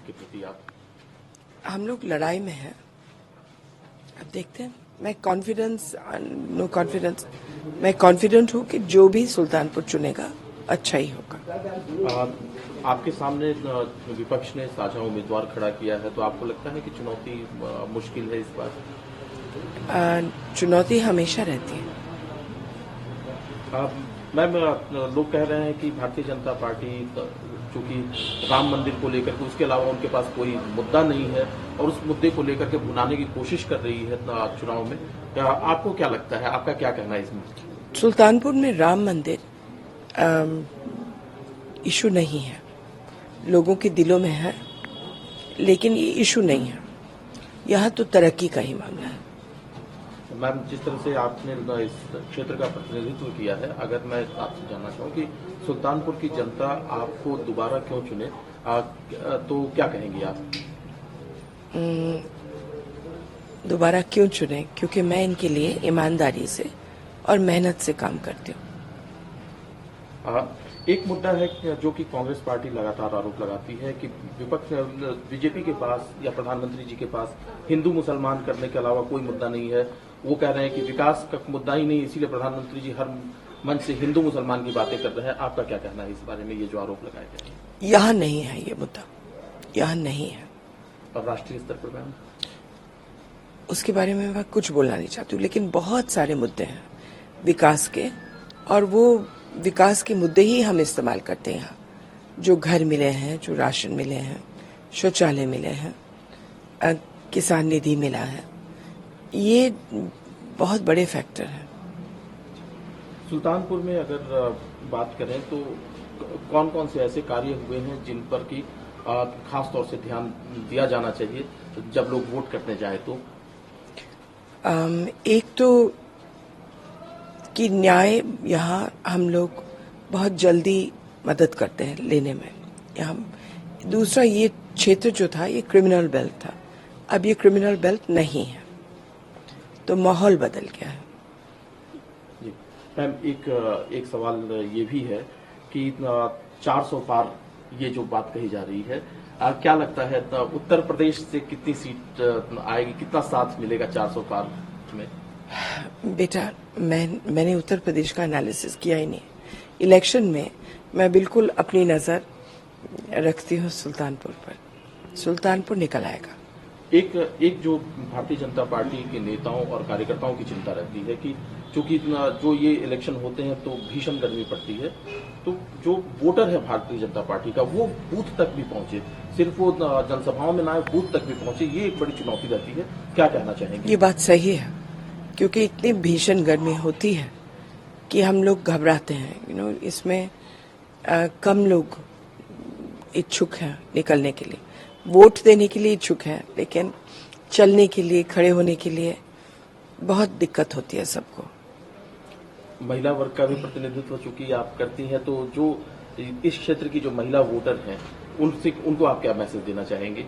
के प्रति आप? हम लोग लड़ाई में हैं, अब देखते हैं। मैं कॉन्फिडेंट हूँ कि जो भी सुल्तानपुर चुनेगा अच्छा ही होगा। आपके सामने विपक्ष ने साझा उम्मीदवार खड़ा किया है, तो आपको लगता है कि चुनौती मुश्किल है इस बार? चुनौती हमेशा रहती है। मैम, लोग कह रहे हैं कि भारतीय जनता पार्टी चूंकि राम मंदिर को लेकर के उसके अलावा उनके पास कोई मुद्दा नहीं है और उस मुद्दे को लेकर के भुनाने की कोशिश कर रही है चुनाव में। आपको क्या लगता है, आपका क्या कहना है इसमें? सुल्तानपुर में राम मंदिर इशू नहीं है, लोगों के दिलों में है, लेकिन ये इशू नहीं है। यहाँ तो तरक्की का ही मामला है। मैम, जिस तरह से आपने इस क्षेत्र का प्रतिनिधित्व किया है, अगर मैं आपसे जानना चाहूँ कि सुल्तानपुर की जनता आपको दोबारा क्यों चुने, तो क्या कहेंगी आप? दोबारा क्यों चुने? क्योंकि मैं इनके लिए ईमानदारी से और मेहनत से काम करती हूँ। एक मुद्दा है जो कि कांग्रेस पार्टी लगातार आरोप लगाती है कि विपक्ष बीजेपी के पास या प्रधानमंत्री जी के पास हिंदू मुसलमान करने के अलावा कोई मुद्दा नहीं है। वो कह रहे हैं कि विकास का मुद्दा ही नहीं, इसीलिए प्रधानमंत्री जी हर मंच से हिंदू मुसलमान की बातें कर रहे हैं। आपका क्या कहना है इस बारे में, ये जो आरोप लगाए गए हैं? यहाँ नहीं है ये मुद्दा, यहाँ नहीं है। और राष्ट्रीय स्तर पर मैम, उसके बारे में मैं कुछ बोलना नहीं चाहती हूँ, लेकिन बहुत सारे मुद्दे हैं विकास के, और वो विकास के मुद्दे ही हम इस्तेमाल करते हैं यहाँ। जो घर मिले हैं, जो राशन मिले हैं, शौचालय मिले हैं, किसान निधि मिला है, ये बहुत बड़े फैक्टर हैं। सुल्तानपुर में अगर बात करें तो कौन कौन से ऐसे कार्य हुए हैं जिन पर कि खास तौर से ध्यान दिया जाना चाहिए जब लोग वोट करने जाए तो? एक तो कि न्याय यहाँ हम लोग बहुत जल्दी मदद करते हैं लेने में यहाँ। दूसरा, ये क्षेत्र जो था ये क्रिमिनल बेल्ट था, अब ये क्रिमिनल बेल्ट नहीं है, तो माहौल बदल गया है। जी मैम, एक सवाल ये भी है कि 400 पार ये जो बात कही जा रही है, क्या लगता है उत्तर प्रदेश से कितनी सीट आएगी, कितना साथ मिलेगा 400 पार में? बेटा, मैंने उत्तर प्रदेश का एनालिसिस किया ही नहीं। इलेक्शन में मैं बिल्कुल अपनी नजर रखती हूँ सुल्तानपुर पर। सुल्तानपुर निकल आएगा। एक जो भारतीय जनता पार्टी के नेताओं और कार्यकर्ताओं की चिंता रहती है कि चूंकि जो ये इलेक्शन होते हैं तो भीषण गर्मी पड़ती है, तो जो वोटर है भारतीय जनता पार्टी का वो बूथ तक भी पहुंचे, सिर्फ वो जनसभाओं में ना आए, बूथ तक भी पहुंचे, ये एक बड़ी चुनौती रहती है। क्या कहना चाहेंगे? ये बात सही है, क्योंकि इतनी भीषण गर्मी होती है कि हम लोग घबराते हैं। इसमें कम लोग इच्छुक हैं निकलने के लिए, वोट देने के लिए इच्छुक हैं, लेकिन चलने के लिए, खड़े होने के लिए बहुत दिक्कत होती है सबको। महिला वर्ग का भी प्रतिनिधित्व चूंकि आप करती हैं, तो जो इस क्षेत्र की जो महिला वोटर हैं उनको आप क्या मैसेज देना चाहेंगे?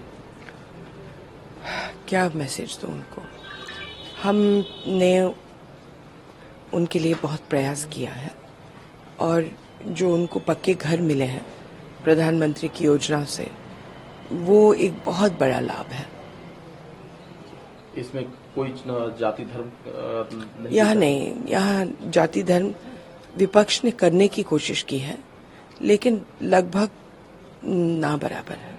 क्या मैसेज दूं उनको? हमने उनके लिए बहुत प्रयास किया है, और जो उनको पक्के घर मिले हैं प्रधानमंत्री की योजना से, वो एक बहुत बड़ा लाभ है। इसमें कोई जाति धर्म नहीं? यहाँ नहीं, यहाँ जाति धर्म विपक्ष ने करने की कोशिश की है, लेकिन लगभग ना बराबर है।